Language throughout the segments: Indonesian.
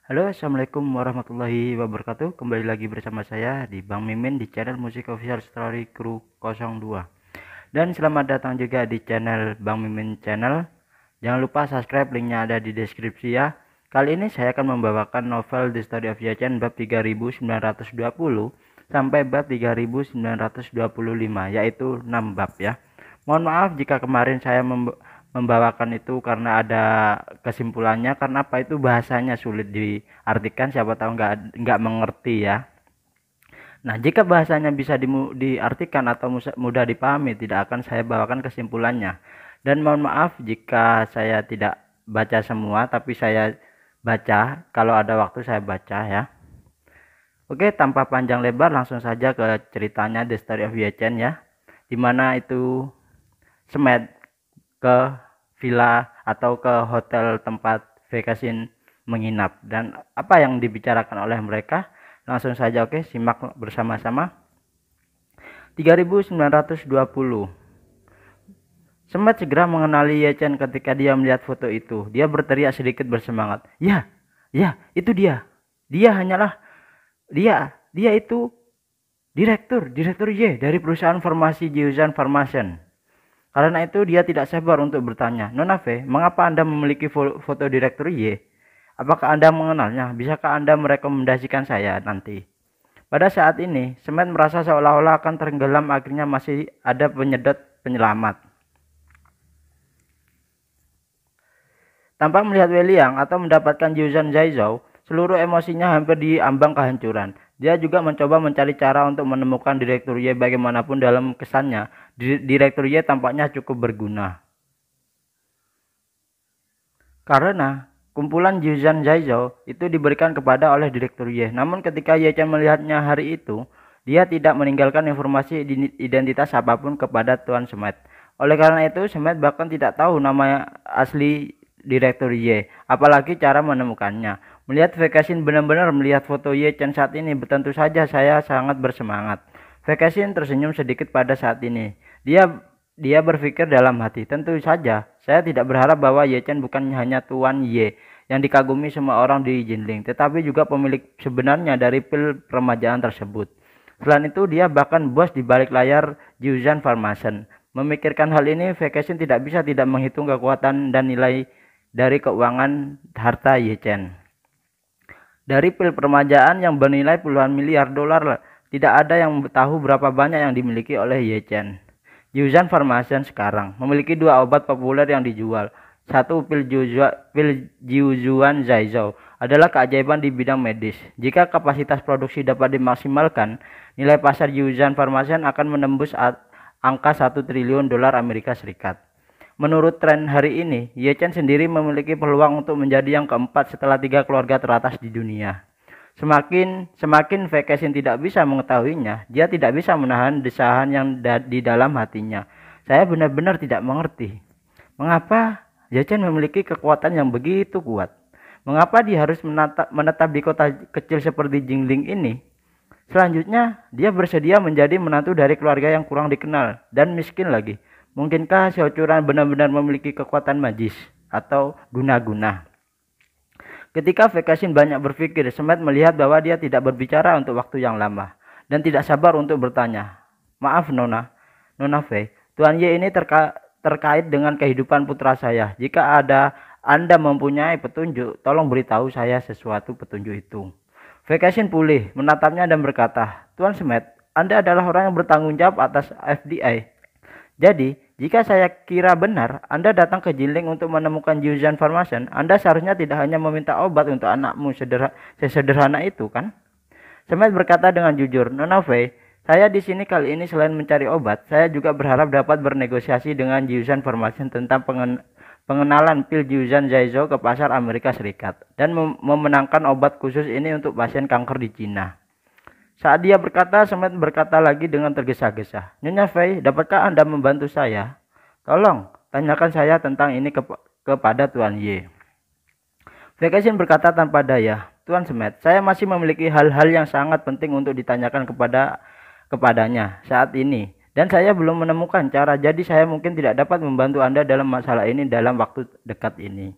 Halo, assalamualaikum warahmatullahi wabarakatuh. Kembali lagi bersama saya di Bang Mimin di channel Musik Official Story Crew 02. Dan selamat datang juga di channel Bang Mimin Channel. Jangan lupa subscribe, linknya ada di deskripsi ya. Kali ini saya akan membawakan novel The Story of Ye-Chen bab 3920 sampai bab 3925, yaitu 6 bab ya. Mohon maaf jika kemarin saya membawakan itu karena ada kesimpulannya, karena apa, itu bahasanya sulit diartikan, siapa tahu nggak mengerti ya. Nah, jika bahasanya bisa diartikan atau mudah dipahami, tidak akan saya bawakan kesimpulannya. Dan mohon maaf jika saya tidak baca semua, tapi saya baca, kalau ada waktu saya baca ya. Oke, tanpa panjang lebar langsung saja ke ceritanya The Story of Ye-Chen ya. Dimana itu Semet ke villa atau ke hotel tempat vacation menginap, dan apa yang dibicarakan oleh mereka langsung saja. Oke, simak bersama-sama. 3920. Semet segera mengenali Ye-Chen ketika dia melihat foto itu. Dia berteriak sedikit bersemangat. Ya, ya, itu dia. Dia hanyalah dia itu direktur Ye dari perusahaan farmasi Jiuzhan Pharmacen. Karena itu dia tidak sabar untuk bertanya, "Nona Fe, mengapa Anda memiliki foto direktur Y? Apakah Anda mengenalnya? Bisakah Anda merekomendasikan saya nanti?" Pada saat ini, Semet merasa seolah-olah akan tenggelam, akhirnya masih ada penyedot penyelamat. Tanpa melihat Wei Liang atau mendapatkan Jiuzhan Zaizhou, seluruh emosinya hampir diambang kehancuran. Dia juga mencoba mencari cara untuk menemukan Direktur Y. Bagaimanapun dalam kesannya, Direktur Y tampaknya cukup berguna. Karena kumpulan Jiuzhan Zaizhou itu diberikan kepada oleh Direktur Y. Namun ketika Ye-Chen melihatnya hari itu, dia tidak meninggalkan informasi identitas apapun kepada Tuan Semet. Oleh karena itu, Semet bahkan tidak tahu nama asli Direktur Y, apalagi cara menemukannya. Melihat Vacation benar-benar melihat foto Ye-Chen saat ini, tentu saja saya sangat bersemangat. Vacation tersenyum sedikit pada saat ini. Dia berpikir dalam hati, tentu saja saya tidak berharap bahwa Ye-Chen bukan hanya Tuan Y yang dikagumi semua orang di Jinling, tetapi juga pemilik sebenarnya dari pil permajaan tersebut. Selain itu, dia bahkan bos di balik layar Jiuzhan Pharmacen. Memikirkan hal ini, Vacation tidak bisa tidak menghitung kekuatan dan nilai dari keuangan harta Ye-Chen. Dari pil permajaan yang bernilai puluhan miliar dolar, tidak ada yang tahu berapa banyak yang dimiliki oleh Ye-Chen. Jiuzhan Pharmacen sekarang memiliki dua obat populer yang dijual. Satu, pil Jiuzhan Zaizhou adalah keajaiban di bidang medis. Jika kapasitas produksi dapat dimaksimalkan, nilai pasar Jiuzhan Pharmacen akan menembus angka 1 triliun dolar Amerika Serikat. Menurut tren hari ini, Ye-Chen sendiri memiliki peluang untuk menjadi yang keempat setelah 3 keluarga teratas di dunia. Semakin Vacation tidak bisa mengetahuinya, dia tidak bisa menahan desahan yang di dalam hatinya. Saya benar-benar tidak mengerti. Mengapa Ye-Chen memiliki kekuatan yang begitu kuat? Mengapa dia harus menetap di kota kecil seperti Jinling ini? Selanjutnya, dia bersedia menjadi menantu dari keluarga yang kurang dikenal dan miskin lagi. Mungkinkah Xiaochuran benar-benar memiliki kekuatan magis atau guna-guna? Ketika Vacation banyak berpikir, Semet melihat bahwa dia tidak berbicara untuk waktu yang lama dan tidak sabar untuk bertanya. "Maaf Nona Fe, Tuan Y ini terkait dengan kehidupan putra saya. Jika Anda mempunyai petunjuk, tolong beritahu saya sesuatu petunjuk itu." Vacation pulih, menatapnya dan berkata, "Tuan Semet, Anda adalah orang yang bertanggung jawab atas FDI. Jadi, jika saya kira benar, Anda datang ke Jinling untuk menemukan Jiuzhan Pharmacen, Anda seharusnya tidak hanya meminta obat untuk anakmu sesederhana itu, kan?" Semet berkata dengan jujur, "Nona Fei, saya di sini kali ini selain mencari obat, saya juga berharap dapat bernegosiasi dengan Jiuzhan Pharmacen tentang pengenalan pil Jiuzhan Zaizhou ke pasar Amerika Serikat dan memenangkan obat khusus ini untuk pasien kanker di Cina." Saat dia berkata, Semet berkata lagi dengan tergesa-gesa, "Nyonya Fei, dapatkah Anda membantu saya? Tolong, tanyakan saya tentang ini kepada Tuan Y." Vacation berkata tanpa daya, "Tuan Semet, saya masih memiliki hal-hal yang sangat penting untuk ditanyakan kepadanya saat ini. Dan saya belum menemukan cara, jadi saya mungkin tidak dapat membantu Anda dalam masalah ini dalam waktu dekat ini."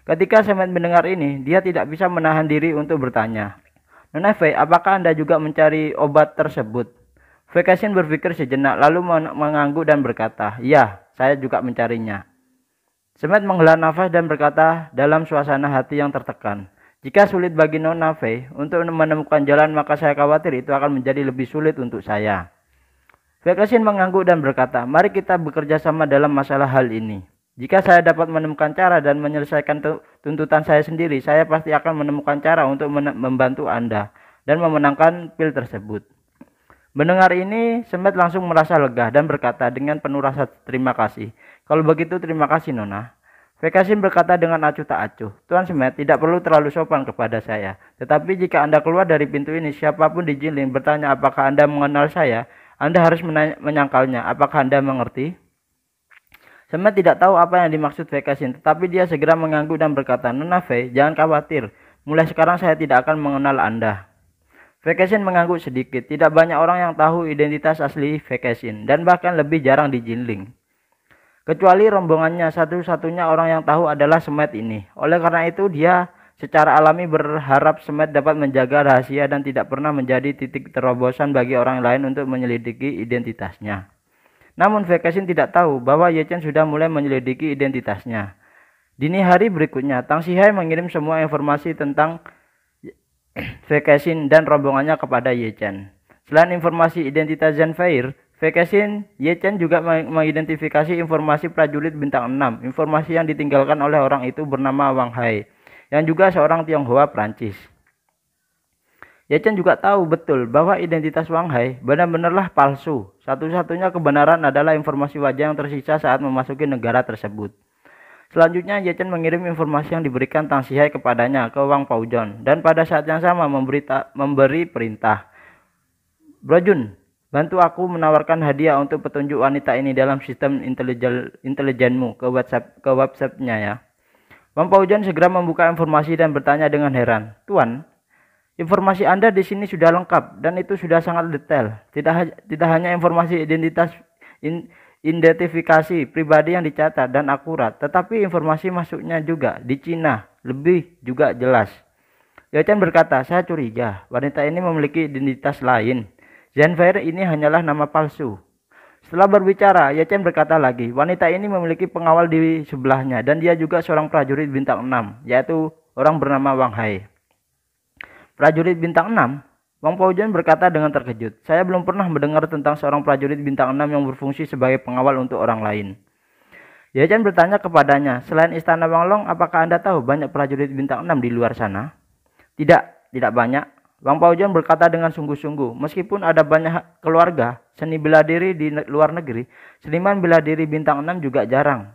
Ketika Semet mendengar ini, dia tidak bisa menahan diri untuk bertanya, "Nona Fei, apakah Anda juga mencari obat tersebut?" Vekasin berpikir sejenak lalu mengangguk dan berkata, "Ya, saya juga mencarinya." Semet menghela nafas dan berkata dalam suasana hati yang tertekan, "Jika sulit bagi Nona Fei untuk menemukan jalan, maka saya khawatir itu akan menjadi lebih sulit untuk saya." Vekasin mengangguk dan berkata, "Mari kita bekerja sama dalam masalah hal ini. Jika saya dapat menemukan cara dan menyelesaikan tuntutan saya sendiri, saya pasti akan menemukan cara untuk membantu Anda dan memenangkan pil tersebut." Mendengar ini, Semet langsung merasa lega dan berkata dengan penuh rasa terima kasih, "Kalau begitu terima kasih Nona." Vekasin berkata dengan acuh tak acuh, "Tuan Semet tidak perlu terlalu sopan kepada saya. Tetapi jika Anda keluar dari pintu ini, siapapun di Jinling bertanya apakah Anda mengenal saya, Anda harus menyangkalnya. Apakah Anda mengerti?" Semet tidak tahu apa yang dimaksud Vekasin, tetapi dia segera mengangguk dan berkata, "Nona Fei, jangan khawatir. Mulai sekarang saya tidak akan mengenal Anda." Vekasin mengangguk sedikit. Tidak banyak orang yang tahu identitas asli Vekasin, dan bahkan lebih jarang di Jinling. Kecuali rombongannya, satu-satunya orang yang tahu adalah Semet ini. Oleh karena itu, dia secara alami berharap Semet dapat menjaga rahasia dan tidak pernah menjadi titik terobosan bagi orang lain untuk menyelidiki identitasnya. Namun Vekasin tidak tahu bahwa Ye Chen sudah mulai menyelidiki identitasnya. Dini hari berikutnya, Tang Sihai mengirim semua informasi tentang Vekasin dan rombongannya kepada Ye Chen. Selain informasi identitas Zanfair, Vekasin, Ye Chen juga mengidentifikasi informasi prajurit bintang 6, informasi yang ditinggalkan oleh orang itu bernama Wang Hai, yang juga seorang Tionghoa Prancis. Ye Chen juga tahu betul bahwa identitas Wang Hai benar-benarlah palsu. Satu-satunya kebenaran adalah informasi wajah yang tersisa saat memasuki negara tersebut. Selanjutnya, Ye Chen mengirim informasi yang diberikan Tang Sihai kepadanya ke Wang Paozhong, dan pada saat yang sama memberi perintah, "Brojun, bantu aku menawarkan hadiah untuk petunjuk wanita ini dalam sistem intelijenmu ke website-nya ya." Wang Paozhong segera membuka informasi dan bertanya dengan heran, "Tuan, informasi Anda di sini sudah lengkap dan itu sudah sangat detail. Tidak hanya informasi identifikasi pribadi yang dicatat dan akurat, tetapi informasi masuknya juga di Cina lebih juga jelas." Ye Chen berkata, "Saya curiga wanita ini memiliki identitas lain. Zanfair ini hanyalah nama palsu." Setelah berbicara, Ye Chen berkata lagi, "Wanita ini memiliki pengawal di sebelahnya dan dia juga seorang prajurit bintang 6, yaitu orang bernama Wang Hai." "Prajurit bintang 6? Wang Paozhong berkata dengan terkejut, "Saya belum pernah mendengar tentang seorang prajurit bintang 6 yang berfungsi sebagai pengawal untuk orang lain." Ye Chen bertanya kepadanya, "Selain istana Wanglong, apakah Anda tahu banyak prajurit bintang 6 di luar sana?" Tidak banyak." Wang Paozhong berkata dengan sungguh-sungguh, "Meskipun ada banyak keluarga seni bela diri di luar negeri, seniman bela diri bintang 6 juga jarang,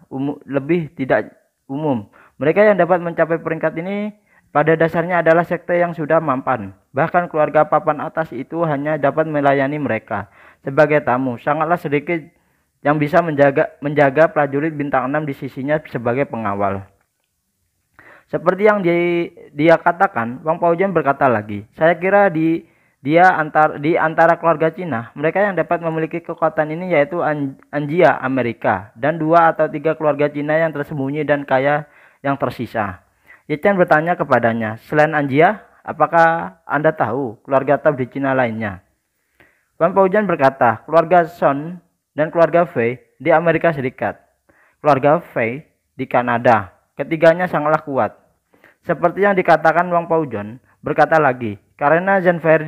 lebih tidak umum. Mereka yang dapat mencapai peringkat ini pada dasarnya adalah sekte yang sudah mampan. Bahkan keluarga papan atas itu hanya dapat melayani mereka sebagai tamu. Sangatlah sedikit yang bisa menjaga prajurit bintang 6 di sisinya sebagai pengawal." Seperti yang dia katakan, Wang Paozhong berkata lagi, "Saya kira di antara keluarga Cina, mereka yang dapat memiliki kekuatan ini yaitu Anjia Amerika dan 2 atau 3 keluarga Cina yang tersembunyi dan kaya yang tersisa." Ye Chen bertanya kepadanya, "Selain Anjia, apakah Anda tahu keluarga top di Cina lainnya?" Wang Paozhong berkata, "Keluarga Son dan keluarga Fei di Amerika Serikat, keluarga Fei di Kanada. Ketiganya sangatlah kuat." Seperti yang dikatakan Wang Paozhong berkata lagi, "Karena Zanfair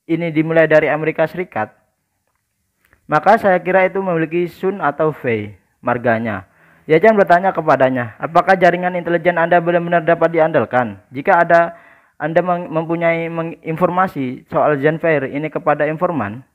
ini dimulai dari Amerika Serikat, maka saya kira itu memiliki Sun atau Fei marganya." Ye Chen bertanya kepadanya, "Apakah jaringan intelijen Anda benar-benar dapat diandalkan? Jika Anda mempunyai informasi soal Zanfair ini kepada informan,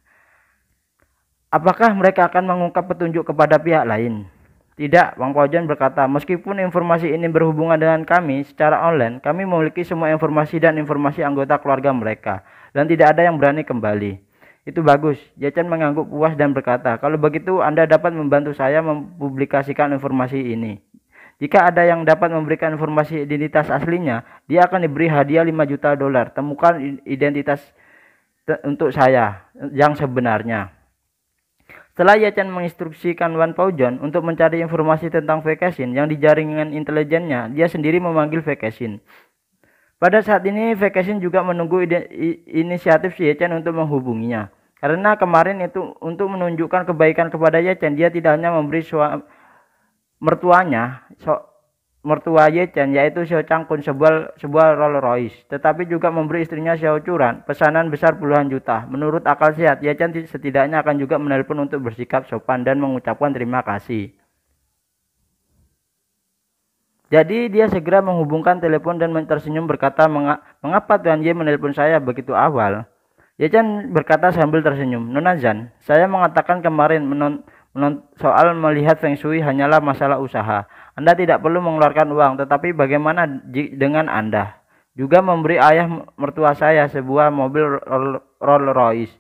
apakah mereka akan mengungkap petunjuk kepada pihak lain?" "Tidak," Wang Paozhong berkata, "meskipun informasi ini berhubungan dengan kami secara online, kami memiliki semua informasi dan informasi anggota keluarga mereka, dan tidak ada yang berani kembali." "Itu bagus." Ye Chen mengangguk puas dan berkata, "Kalau begitu Anda dapat membantu saya mempublikasikan informasi ini. Jika ada yang dapat memberikan informasi identitas aslinya, dia akan diberi hadiah $5 juta. Temukan identitas untuk saya yang sebenarnya." Setelah Ye Chen menginstruksikan Wan Paojon untuk mencari informasi tentang Wei Kexin yang di jaringan intelijennya, dia sendiri memanggil Wei Kexin. Pada saat ini Wei Kexin juga menunggu inisiatif Ye Chen untuk menghubunginya. Karena kemarin itu untuk menunjukkan kebaikan kepada Ye Chen, dia tidak hanya memberi mertua Ye Chen yaitu Xiao Changkun sebuah Rolls Royce, tetapi juga memberi istrinya Xiao Churan pesanan besar puluhan juta. Menurut akal sehat, Ye Chen setidaknya akan juga menelpon untuk bersikap sopan dan mengucapkan terima kasih. Jadi dia segera menghubungkan telepon dan tersenyum berkata, mengapa Tuan Ye menelpon saya begitu awal? Ye Chen berkata sambil tersenyum, Nona Zhan, saya mengatakan kemarin soal melihat Feng Shui hanyalah masalah usaha. Anda tidak perlu mengeluarkan uang, tetapi bagaimana dengan Anda? Juga memberi ayah mertua saya sebuah mobil Rolls Royce.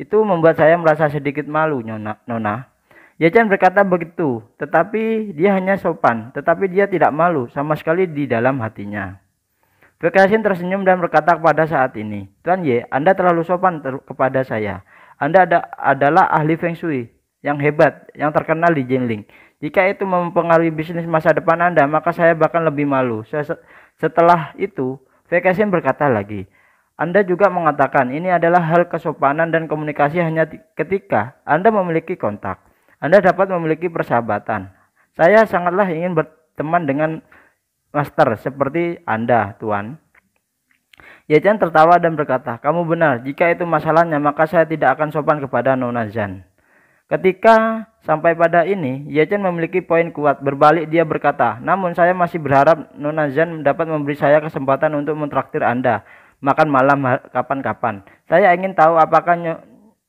Itu membuat saya merasa sedikit malu, Nona. Ye Chen berkata begitu, tetapi dia hanya sopan, tetapi dia tidak malu sama sekali di dalam hatinya. Wei Kexin tersenyum dan berkata pada saat ini, Tuan Ye, Anda terlalu sopan kepada saya. Anda adalah ahli Feng Shui yang hebat, yang terkenal di Jinling. Jika itu mempengaruhi bisnis masa depan Anda, maka saya bahkan lebih malu. Setelah itu, Wei Kexin berkata lagi, Anda juga mengatakan ini adalah hal kesopanan dan komunikasi hanya ketika Anda memiliki kontak. Anda dapat memiliki persahabatan. Saya sangatlah ingin berteman dengan master seperti Anda, Tuan. Ye Chen tertawa dan berkata, kamu benar, jika itu masalahnya maka saya tidak akan sopan kepada Nona Zhan. Ketika sampai pada ini, Ye Chen memiliki poin kuat. Berbalik dia berkata, namun saya masih berharap Nona Zhan dapat memberi saya kesempatan untuk mentraktir Anda makan malam kapan-kapan. Saya ingin tahu apakah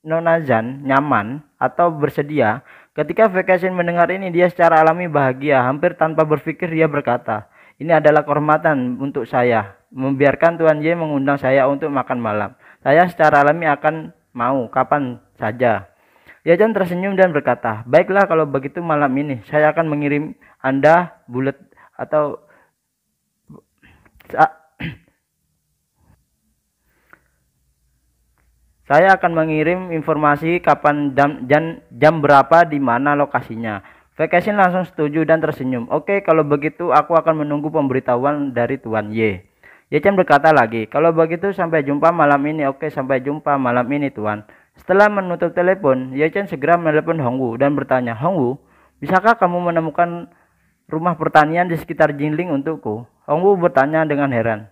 Nona Zhan nyaman atau bersedia. Ketika Wei Kexin mendengar ini, dia secara alami bahagia. Hampir tanpa berpikir dia berkata, ini adalah kehormatan untuk saya membiarkan Tuan Ye mengundang saya untuk makan malam. Saya secara alami akan mau kapan saja. Ye Chen tersenyum dan berkata, baiklah kalau begitu malam ini saya akan mengirim Anda bulat atau saya akan mengirim informasi kapan jam berapa di mana lokasinya. Wei Kexin langsung setuju dan tersenyum. Oke, kalau begitu aku akan menunggu pemberitahuan dari Tuan Ye. Ye Chen berkata lagi, kalau begitu sampai jumpa malam ini. Oke, sampai jumpa malam ini Tuan. Setelah menutup telepon, Ye Chen segera menelepon Hongwu dan bertanya, Hongwu, bisakah kamu menemukan rumah pertanian di sekitar Jinling untukku? Hongwu bertanya dengan heran.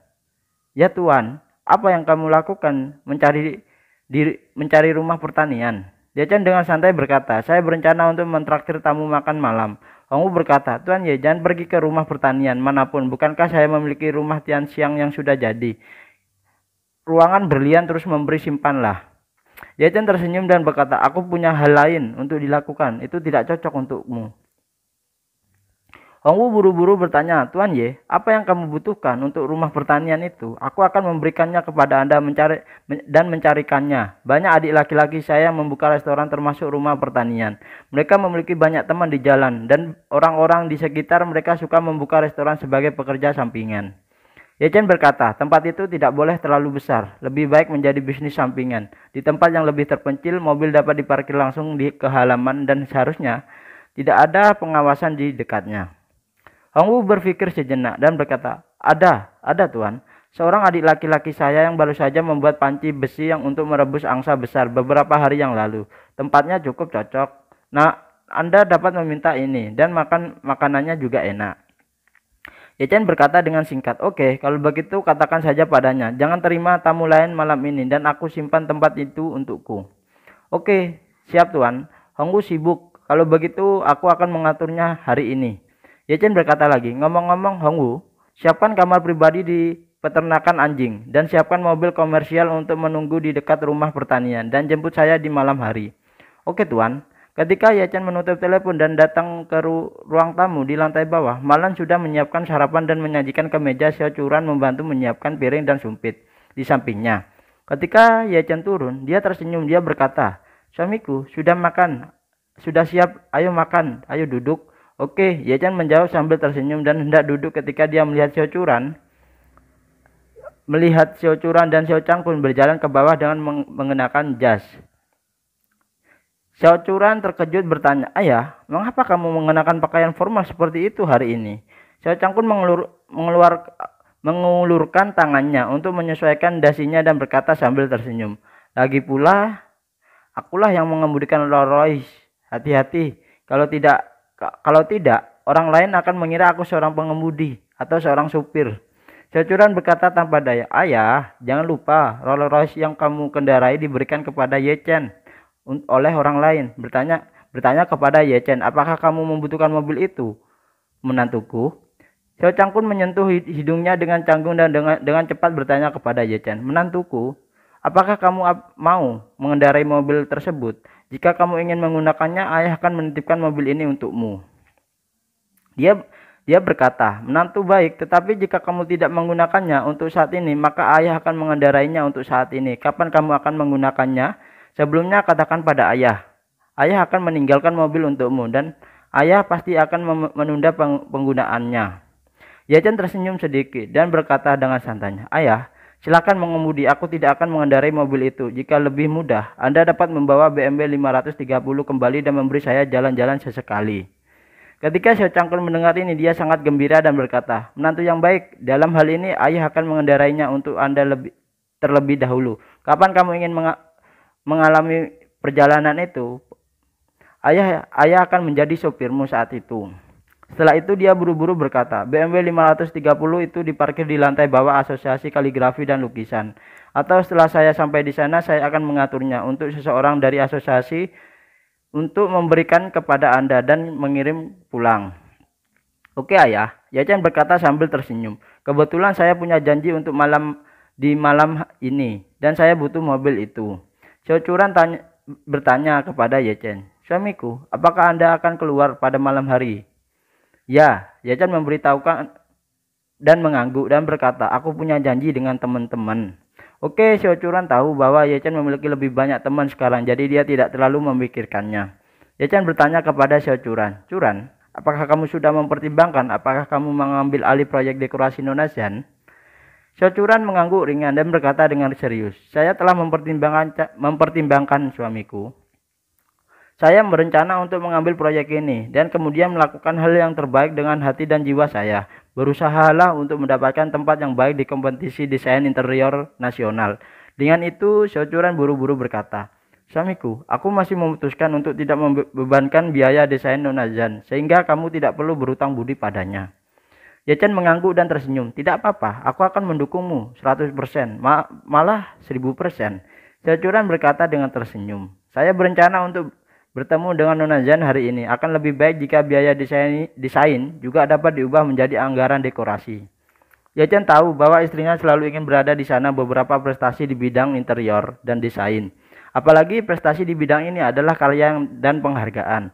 Ya Tuan, apa yang kamu lakukan mencari rumah pertanian? Ye Chen dengan santai berkata, saya berencana untuk mentraktir tamu makan malam. Hongwu berkata, Tuan Ye, jangan pergi ke rumah pertanian manapun. Bukankah saya memiliki rumah Tianxiang yang sudah jadi? Ruangan berlian terus memberi simpanlah. Ye Chen tersenyum dan berkata, aku punya hal lain untuk dilakukan. Itu tidak cocok untukmu. Hongwu buru-buru bertanya, Tuan Ye, apa yang kamu butuhkan untuk rumah pertanian itu? Aku akan memberikannya kepada Anda dan mencarikannya. Banyak adik laki-laki saya yang membuka restoran termasuk rumah pertanian. Mereka memiliki banyak teman di jalan dan orang-orang di sekitar mereka suka membuka restoran sebagai pekerja sampingan. Ye Chen berkata, tempat itu tidak boleh terlalu besar. Lebih baik menjadi bisnis sampingan. Di tempat yang lebih terpencil, mobil dapat diparkir langsung ke halaman dan seharusnya tidak ada pengawasan di dekatnya. Hongwu berpikir sejenak dan berkata, ada Tuan. Seorang adik laki-laki saya yang baru saja membuat panci besi yang untuk merebus angsa besar beberapa hari yang lalu. Tempatnya cukup cocok. Nah, Anda dapat meminta ini dan makanannya juga enak. Ye Chen berkata dengan singkat, oke, kalau begitu katakan saja padanya. Jangan terima tamu lain malam ini dan aku simpan tempat itu untukku. Oke, siap Tuan. Hongwu sibuk. Kalau begitu aku akan mengaturnya hari ini. Ye Chen berkata lagi, ngomong-ngomong Hongwu, siapkan kamar pribadi di peternakan anjing dan siapkan mobil komersial untuk menunggu di dekat rumah pertanian dan jemput saya di malam hari. Oke Tuan. Ketika Ye Chen menutup telepon dan datang ke ruang tamu di lantai bawah, Malan sudah menyiapkan sarapan dan menyajikan ke meja. Xiao Churan membantu menyiapkan piring dan sumpit di sampingnya. Ketika Ye Chen turun, dia tersenyum. Dia berkata, suamiku, sudah makan, sudah siap, ayo makan, ayo duduk. Oke, Ye Chen menjawab sambil tersenyum dan hendak duduk ketika dia melihat Xiao Churan dan Xiao Changkun berjalan ke bawah dengan mengenakan jas. Xiao Churan terkejut bertanya, "Ayah, mengapa kamu mengenakan pakaian formal seperti itu hari ini?" Xiao Changkun mengulurkan tangannya untuk menyesuaikan dasinya dan berkata sambil tersenyum, "Lagi pula, akulah yang mengemudikan Rolls Royce. Hati-hati, kalau tidak, orang lain akan mengira aku seorang pengemudi atau seorang supir." Xiao Churan berkata tanpa daya, "Ayah, jangan lupa Rolls Royce yang kamu kendarai diberikan kepada Ye Chen oleh orang lain." Bertanya kepada Ye Chen, "Apakah kamu membutuhkan mobil itu, menantuku?" Xiao Changkun menyentuh hidungnya dengan canggung dan dengan cepat bertanya kepada Ye Chen, "Menantuku, apakah kamu mau mengendarai mobil tersebut? Jika kamu ingin menggunakannya, ayah akan menitipkan mobil ini untukmu." Dia berkata, "Menantu baik, tetapi jika kamu tidak menggunakannya untuk saat ini, maka ayah akan mengendarainya untuk saat ini. Kapan kamu akan menggunakannya? Sebelumnya katakan pada ayah. Ayah akan meninggalkan mobil untukmu dan ayah pasti akan menunda penggunaannya." Ye Chen tersenyum sedikit dan berkata dengan santainya, "Ayah, silakan mengemudi. Aku tidak akan mengendarai mobil itu. Jika lebih mudah, Anda dapat membawa BMW 530 kembali dan memberi saya jalan-jalan sesekali." Ketika Xiao Changkun mendengar ini, dia sangat gembira dan berkata, "Menantu yang baik, dalam hal ini ayah akan mengendarainya untuk Anda terlebih dahulu. Kapan kamu ingin mengalami perjalanan itu? Ayah akan menjadi sopirmu saat itu." Setelah itu dia buru-buru berkata, "BMW 530 itu diparkir di lantai bawah Asosiasi Kaligrafi dan Lukisan. Atau setelah saya sampai di sana, saya akan mengaturnya untuk seseorang dari asosiasi untuk memberikan kepada Anda dan mengirim pulang." "Oke ayah," Ye Chen berkata sambil tersenyum. "Kebetulan saya punya janji untuk malam ini dan saya butuh mobil itu." Xiao Churan bertanya kepada Ye Chen, "Suamiku, apakah Anda akan keluar pada malam hari?" "Ya," Ye Chen memberitahukan dan mengangguk dan berkata, "Aku punya janji dengan teman-teman." Oke, Xiao Churan tahu bahwa Ye Chen memiliki lebih banyak teman sekarang, jadi dia tidak terlalu memikirkannya. Ye Chen bertanya kepada Xiao Churan, "Churan, apakah kamu sudah mempertimbangkan apakah kamu mengambil alih proyek dekorasi Nona Zhan?" Xiao Churan mengangguk ringan dan berkata dengan serius, "Saya telah mempertimbangkan suamiku. Saya berencana untuk mengambil proyek ini dan kemudian melakukan hal yang terbaik dengan hati dan jiwa saya. Berusahalah untuk mendapatkan tempat yang baik di kompetisi desain interior nasional." Dengan itu, Xiao Churan buru-buru berkata, "Suamiku, aku masih memutuskan untuk tidak membebankan biaya desain Nona Zhan, sehingga kamu tidak perlu berutang budi padanya." Ye Chen mengangguk dan tersenyum. "Tidak apa-apa, aku akan mendukungmu 100%, malah 1000%. Xiao Churan berkata dengan tersenyum, "Saya berencana untuk bertemu dengan Nona Zhan hari ini. Akan lebih baik jika biaya desain juga dapat diubah menjadi anggaran dekorasi." Ye Chen tahu bahwa istrinya selalu ingin berada di sana beberapa prestasi di bidang interior dan desain. Apalagi prestasi di bidang ini adalah karya dan penghargaan.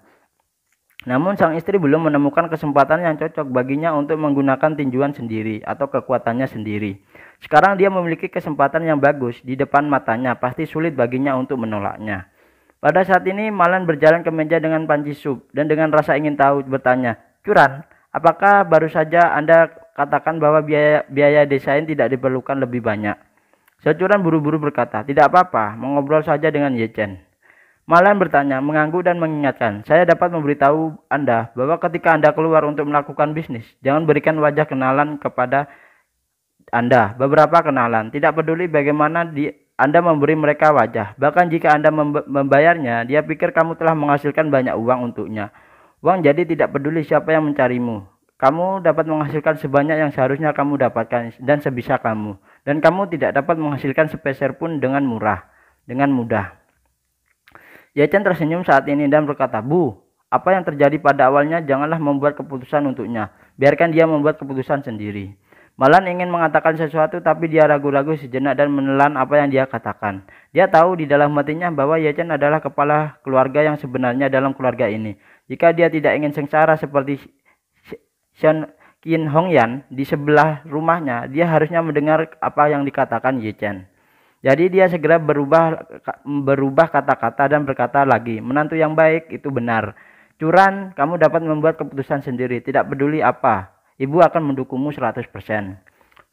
Namun sang istri belum menemukan kesempatan yang cocok baginya untuk menggunakan tinjuan sendiri atau kekuatannya sendiri. Sekarang dia memiliki kesempatan yang bagus di depan matanya, pasti sulit baginya untuk menolaknya. Pada saat ini, Malan berjalan ke meja dengan panci sup dan dengan rasa ingin tahu bertanya, "Churan, apakah baru saja Anda katakan bahwa biaya desain tidak diperlukan lebih banyak?" Xiao Churan buru-buru berkata, "Tidak apa-apa, mengobrol saja dengan Ye Chen." Malan bertanya, mengangguk dan mengingatkan, "Saya dapat memberitahu Anda bahwa ketika Anda keluar untuk melakukan bisnis, jangan berikan wajah kenalan kepada Anda, beberapa kenalan. Tidak peduli bagaimana Anda memberi mereka wajah. Bahkan jika Anda membayarnya, dia pikir kamu telah menghasilkan banyak uang untuknya. Uang jadi tidak peduli siapa yang mencarimu. Kamu dapat menghasilkan sebanyak yang seharusnya kamu dapatkan dan sebisa kamu. Dan kamu tidak dapat menghasilkan sepeser pun dengan mudah." Ye Chen tersenyum saat ini dan berkata, "Bu, apa yang terjadi pada awalnya janganlah membuat keputusan untuknya. Biarkan dia membuat keputusan sendiri." Malan ingin mengatakan sesuatu tapi dia ragu-ragu sejenak dan menelan apa yang dia katakan. Dia tahu di dalam hatinya bahwa Ye Chen adalah kepala keluarga yang sebenarnya dalam keluarga ini. Jika dia tidak ingin sengsara seperti Shen Qin Hongyan di sebelah rumahnya, dia harusnya mendengar apa yang dikatakan Ye Chen. Jadi dia segera berubah kata-kata dan berkata lagi, "Menantu yang baik itu benar. Churan, kamu dapat membuat keputusan sendiri, tidak peduli apa. Ibu akan mendukungmu 100%.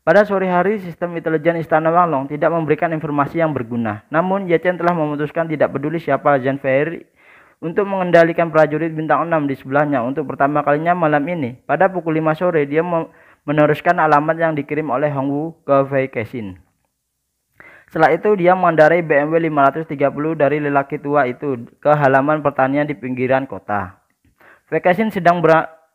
Pada sore hari, sistem intelijen Istana Wanglong tidak memberikan informasi yang berguna. Namun, Ye Chen telah memutuskan tidak peduli siapa Zhan Fei untuk mengendalikan prajurit bintang 6 di sebelahnya untuk pertama kalinya malam ini. Pada pukul 5 sore, dia meneruskan alamat yang dikirim oleh Hong Wu ke Wei Kexin. Setelah itu, dia mengendarai BMW 530 dari lelaki tua itu ke halaman pertanian di pinggiran kota. Wei Kexin sedang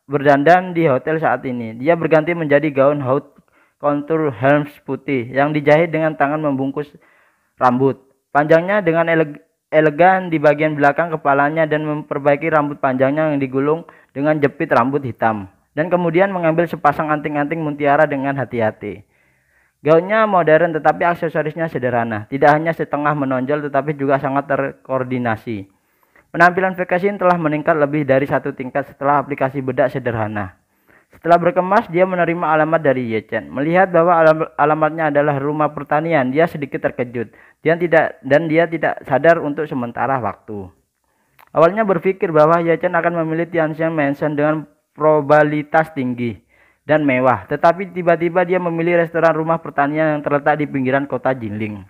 berdandan di hotel saat ini. Dia berganti menjadi gaun haute kontur Helms putih yang dijahit dengan tangan membungkus rambut panjangnya dengan elegan di bagian belakang kepalanya dan memperbaiki rambut panjangnya yang digulung dengan jepit rambut hitam, dan kemudian mengambil sepasang anting-anting mutiara dengan hati-hati. Gaunnya modern tetapi aksesorisnya sederhana, tidak hanya setengah menonjol tetapi juga sangat terkoordinasi. Penampilan Wei Kexin telah meningkat lebih dari 1 tingkat setelah aplikasi bedak sederhana. Setelah berkemas, dia menerima alamat dari Ye Chen. Melihat bahwa alamatnya adalah rumah pertanian, dia sedikit terkejut. Dia tidak sadar untuk sementara waktu. Awalnya berpikir bahwa Ye Chen akan memilih Tianxian Mansion dengan probabilitas tinggi dan mewah. Tetapi tiba-tiba dia memilih restoran rumah pertanian yang terletak di pinggiran kota Jinling.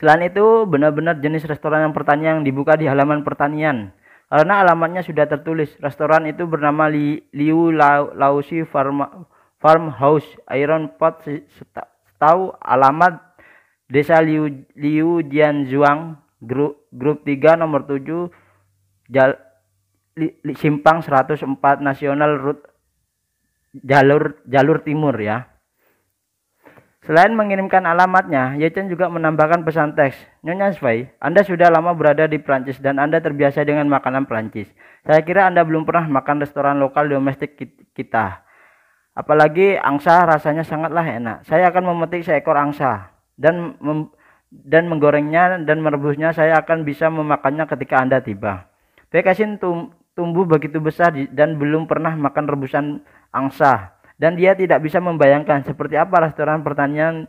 Selain itu, benar-benar jenis restoran yang pertanian yang dibuka di halaman pertanian. Karena alamatnya sudah tertulis, restoran itu bernama Liu Laoshi Farmhouse Iron Pot. Tahu alamat Desa Liu Jianzhuang, grup 3 nomor 7 Simpang 104 National Road jalur timur ya. Selain mengirimkan alamatnya, Ye Chen juga menambahkan pesan teks. Nyonya Shui, Anda sudah lama berada di Prancis dan Anda terbiasa dengan makanan Prancis. Saya kira Anda belum pernah makan restoran lokal domestik kita. Apalagi angsa rasanya sangatlah enak. Saya akan memetik seekor angsa dan menggorengnya dan merebusnya. Saya akan bisa memakannya ketika Anda tiba. Wei Kexin tumbuh begitu besar dan belum pernah makan rebusan angsa. Dan dia tidak bisa membayangkan seperti apa restoran pertanian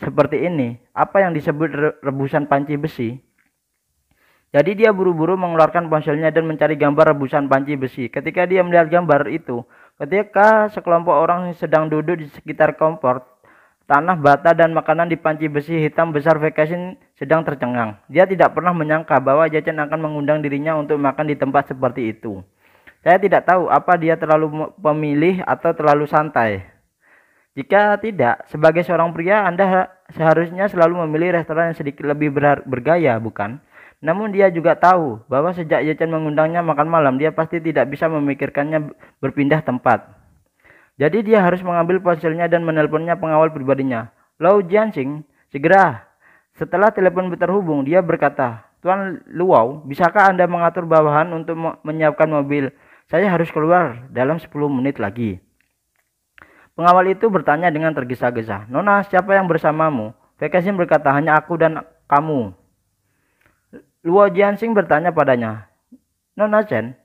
seperti ini. Apa yang disebut rebusan panci besi. Jadi dia buru-buru mengeluarkan ponselnya dan mencari gambar rebusan panci besi. Ketika dia melihat gambar itu, ketika sekelompok orang sedang duduk di sekitar kompor, tanah bata dan makanan di panci besi hitam besar, Wei Kexin sedang tercengang. Dia tidak pernah menyangka bahwa Ye Chen akan mengundang dirinya untuk makan di tempat seperti itu. Saya tidak tahu apa dia terlalu pemilih atau terlalu santai. Jika tidak, sebagai seorang pria, Anda seharusnya selalu memilih restoran yang sedikit lebih bergaya, bukan? Namun dia juga tahu bahwa sejak Ye Chen mengundangnya makan malam, dia pasti tidak bisa memikirkannya berpindah tempat. Jadi dia harus mengambil ponselnya dan menelponnya pengawal pribadinya. Lau Jianxing, segera. Setelah telepon terhubung, dia berkata, Tuan Luo, bisakah Anda mengatur bawahan untuk menyiapkan mobil? Saya harus keluar dalam 10 menit lagi. Pengawal itu bertanya dengan tergesa-gesa. Nona, siapa yang bersamamu? Wei Kexin berkata, hanya aku dan kamu. Luo Jianxing bertanya padanya. Nona Chen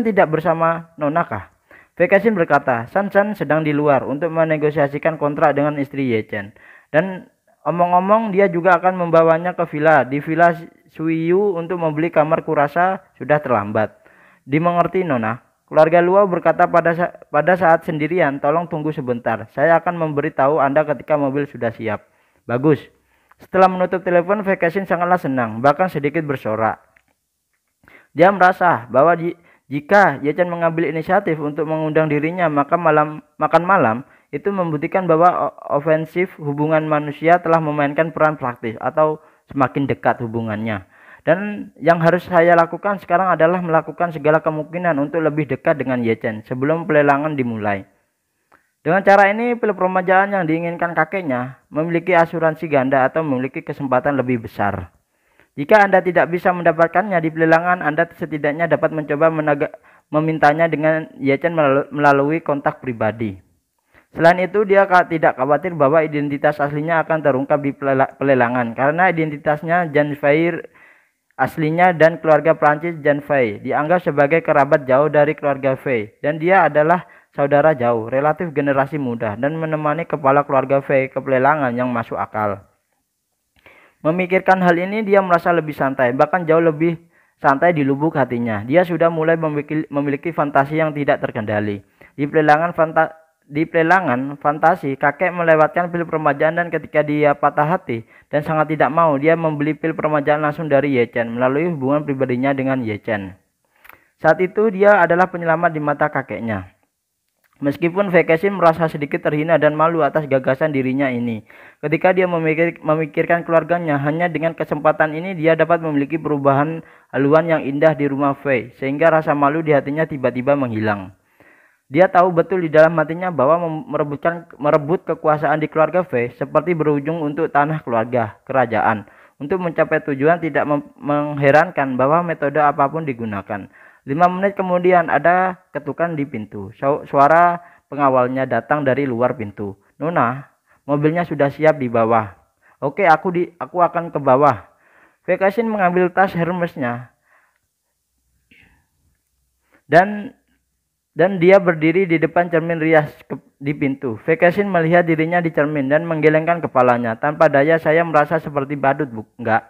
tidak bersama Nona kah? Wei Kexin berkata, San sedang di luar untuk menegosiasikan kontrak dengan istri Ye Chen. Dan omong-omong dia juga akan membawanya ke di Villa Suiyu untuk membeli kamar. Kurasa sudah terlambat. Dimengerti Nona. Keluarga Luo berkata pada saat sendirian, tolong tunggu sebentar. Saya akan memberitahu Anda ketika mobil sudah siap. Bagus. Setelah menutup telepon, Wei Kexin sangatlah senang, bahkan sedikit bersorak. Dia merasa bahwa jika Ye Chen mengambil inisiatif untuk mengundang dirinya makan malam, itu membuktikan bahwa ofensif hubungan manusia telah memainkan peran praktis atau semakin dekat hubungannya. Dan yang harus saya lakukan sekarang adalah melakukan segala kemungkinan untuk lebih dekat dengan Ye Chen sebelum pelelangan dimulai. Dengan cara ini, peremajaan yang diinginkan kakeknya memiliki asuransi ganda atau memiliki kesempatan lebih besar. Jika Anda tidak bisa mendapatkannya di pelelangan, Anda setidaknya dapat mencoba memintanya dengan Ye Chen melalui kontak pribadi. Selain itu, dia tidak khawatir bahwa identitas aslinya akan terungkap di pelelangan karena identitasnya Jan Fei aslinya dan keluarga Prancis Jan Fei dianggap sebagai kerabat jauh dari keluarga Fei, dan dia adalah saudara jauh, relatif generasi muda, dan menemani kepala keluarga Fei ke pelelangan yang masuk akal. Memikirkan hal ini, dia merasa lebih santai, bahkan jauh lebih santai di lubuk hatinya. Dia sudah mulai memiliki fantasi yang tidak terkendali. di pelelangan fantasi, kakek melewatkan pil permajaan dan ketika dia patah hati dan sangat tidak mau, dia membeli pil permajaan langsung dari Ye Chen melalui hubungan pribadinya dengan Ye Chen. Saat itu dia adalah penyelamat di mata kakeknya. Meskipun Vekeshin merasa sedikit terhina dan malu atas gagasan dirinya ini. Ketika dia memikirkan keluarganya, hanya dengan kesempatan ini dia dapat memiliki perubahan haluan yang indah di rumah Fei, sehingga rasa malu di hatinya tiba-tiba menghilang. Dia tahu betul di dalam hatinya bahwa merebut kekuasaan di keluarga Fei seperti berujung untuk tanah keluarga, kerajaan. Untuk mencapai tujuan tidak mengherankan bahwa metode apapun digunakan. 5 menit kemudian ada ketukan di pintu. Suara pengawalnya datang dari luar pintu. Nona, mobilnya sudah siap di bawah. Oke, aku akan ke bawah. Vekeshin mengambil tas Hermesnya dan dia berdiri di depan cermin rias di pintu. Vekeshin melihat dirinya di cermin dan menggelengkan kepalanya. Tanpa daya saya merasa seperti badut, enggak.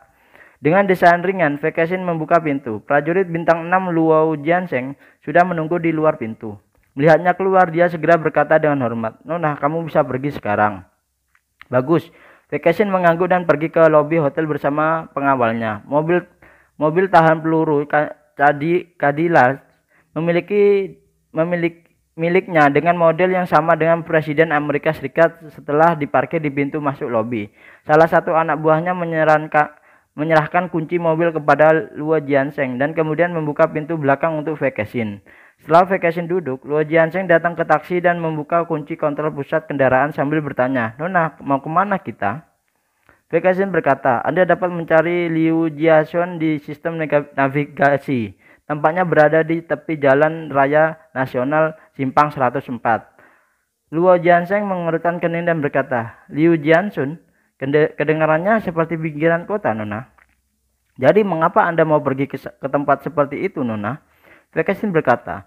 Dengan desain ringan, Vekeshin membuka pintu. Prajurit bintang 6 Luo Jiansheng sudah menunggu di luar pintu. Melihatnya keluar, dia segera berkata dengan hormat, "Nona, kamu bisa pergi sekarang." Bagus. Vekeshin mengangguk dan pergi ke lobi hotel bersama pengawalnya. Mobil tahan peluru Cadillac miliknya dengan model yang sama dengan Presiden Amerika Serikat setelah diparkir di pintu masuk lobi. Salah satu anak buahnya menyerahkan kunci mobil kepada Luo Jiansheng dan kemudian membuka pintu belakang untuk Vekeshin. Setelah Vekeshin duduk, Luo Jiansheng datang ke taksi dan membuka kunci kontrol pusat kendaraan sambil bertanya, "Nona, mau kemana kita?" Vekeshin berkata, "Anda dapat mencari Liu Jiaxun di sistem navigasi. Tempatnya berada di tepi jalan raya nasional Simpang 104. Luo Jiansheng mengerutkan kening dan berkata, "Liu Jiaxun? Kedengarannya seperti pinggiran kota, Nona. Jadi mengapa Anda mau pergi ke tempat seperti itu, Nona?" Vekeshin berkata,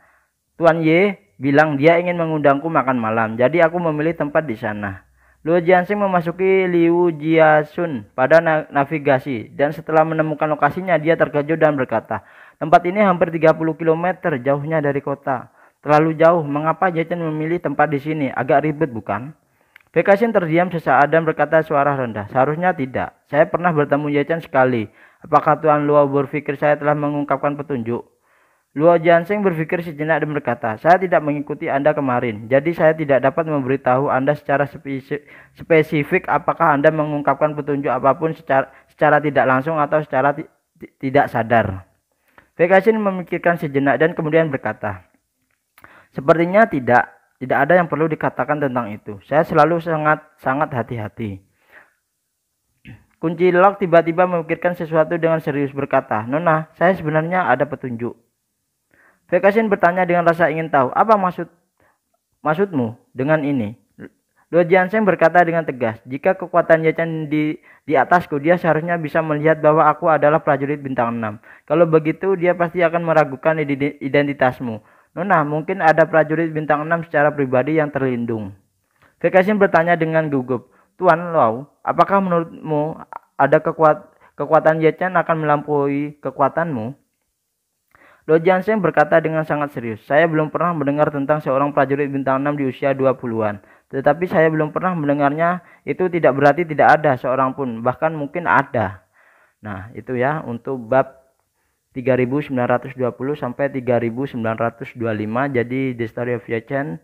"Tuan Ye bilang dia ingin mengundangku makan malam, jadi aku memilih tempat di sana." Luo Jiansheng memasuki Liu Jiaxun pada navigasi dan setelah menemukan lokasinya dia terkejut dan berkata, "Tempat ini hampir 30 km jauhnya dari kota. Terlalu jauh, mengapa Ye Chen memilih tempat di sini? Agak ribet, bukan?" Vekeshin terdiam sesaat dan berkata suara rendah, "Seharusnya tidak. Saya pernah bertemu Ye Chen sekali. Apakah Tuan Luo berpikir saya telah mengungkapkan petunjuk?" Luo Jiansheng berpikir sejenak dan berkata, "Saya tidak mengikuti Anda kemarin, jadi saya tidak dapat memberitahu Anda secara spesifik apakah Anda mengungkapkan petunjuk apapun secara tidak langsung atau secara tidak sadar." Vekeshin memikirkan sejenak dan kemudian berkata, "Sepertinya tidak ada yang perlu dikatakan tentang itu. Saya selalu sangat hati-hati." Kunci lock tiba-tiba memikirkan sesuatu dengan serius berkata, "Nona, saya sebenarnya ada petunjuk." Vekeshin bertanya dengan rasa ingin tahu, "Apa maksudmu dengan ini?" Luo Jiansheng berkata dengan tegas, "Jika kekuatan Ye Chen di atasku, dia seharusnya bisa melihat bahwa aku adalah prajurit bintang 6. Kalau begitu, dia pasti akan meragukan identitasmu. Nona, mungkin ada prajurit bintang 6 secara pribadi yang terlindung." Vekeshin bertanya dengan gugup, "Tuan Luo, apakah menurutmu ada kekuatan Ye Chen akan melampaui kekuatanmu?" Luo Jiansheng berkata dengan sangat serius, "Saya belum pernah mendengar tentang seorang prajurit bintang 6 di usia 20-an. Tetapi saya belum pernah mendengarnya, itu tidak berarti tidak ada seorang pun, bahkan mungkin ada." Nah, itu ya untuk bab 3920 sampai 3925. Jadi The Story of Ye Chen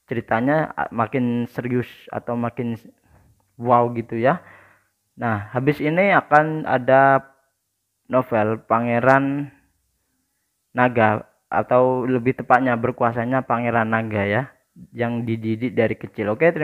ceritanya makin serius atau makin wow gitu ya. Nah, habis ini akan ada novel Pangeran Naga, atau lebih tepatnya berkuasanya Pangeran Naga ya, yang dididik dari kecil. Oke, terima kasih.